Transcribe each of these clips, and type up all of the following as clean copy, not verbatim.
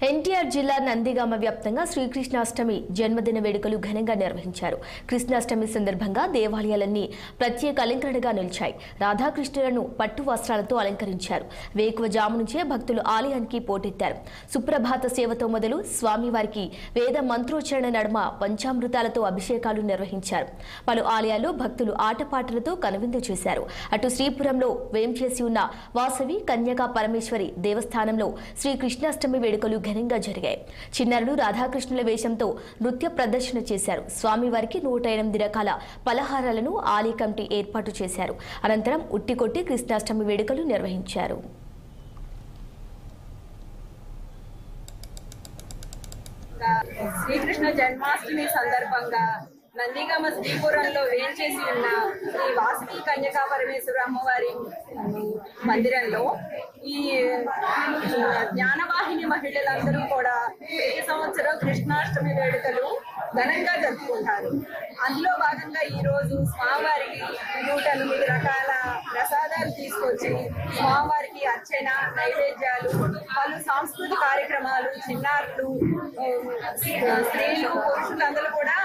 ఎన్టీఆర్ జిల్లా నందిగామ వ్యాప్తంగా శ్రీకృష్ణాష్టమి జన్మదిన వేడుకలు ఘనంగా నిర్వహించారు. కృష్ణాష్టమి సందర్భంగా దేవాలయాలన్నీ ప్రత్యేక అలంకరణగా నిలిచాయి. రాధాకృష్ణులను పట్టు వస్త్రాలతో అలంకరించారు. వేకువజాము నుంచే భక్తులు ఆలయానికి పోటెత్తారు. సుప్రభాత సేవతో మొదలు స్వామివారికి వేద మంత్రోచ్చరణ నడుమ పంచామృతాలతో అభిషేకాలు నిర్వహించారు. పలు ఆలయాల్లో భక్తులు ఆటపాటలతో కనువిందు చేశారు. అటు శ్రీపురంలో వేంచేసి ఉన్న వాసవి కన్యకా పరమేశ్వరి దేవస్థానంలో శ్రీకృష్ణాష్టమి వేడుకలు ఘనంగా జరిగాయి. చిన్నారులు రాధాకృష్ణుల వేషంతో నృత్య ప్రదర్శన చేశారు. స్వామివారికి 108 రకాల పలహారాలను ఆలయ కమిటీ ఏర్పాటు చేశారు. అనంతరం ఉట్టికొట్టి కృష్ణాష్టమి వేడుకలు నిర్వహించారు. శ్రీకృష్ణ జన్మాష్టమి సందర్భంగా నందిగామ శ్రీపురంలో వేంచేసి ఉన్న శ్రీ వాసవి కన్యకా పరమేశ్వర అమ్మవారి మందిరంలో ఈ జ్ఞానవాహిని మహిళలందరూ కూడా ప్రతి సంవత్సరం కృష్ణాష్టమి వేడుకలు ఘనంగా జరుపుకుంటారు. అందులో భాగంగా ఈ రోజు స్వామివారికి 108 రకాల ప్రసాదాలు తీసుకొచ్చి స్వామివారికి అర్చన, నైవేద్యాలు, పలు సాంస్కృతిక కార్యక్రమాలు, చిన్నారులు, స్త్రీలు, పురుషులందరూ కూడా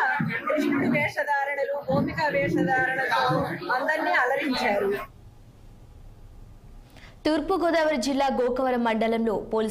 కృష్ణుడి వేషధారణలు, గోపిక వేషధారణతో అందరినీ అలరించారు. తూర్పుగోదావరి జిల్లా గోకవరం మండలంలో పోలీసు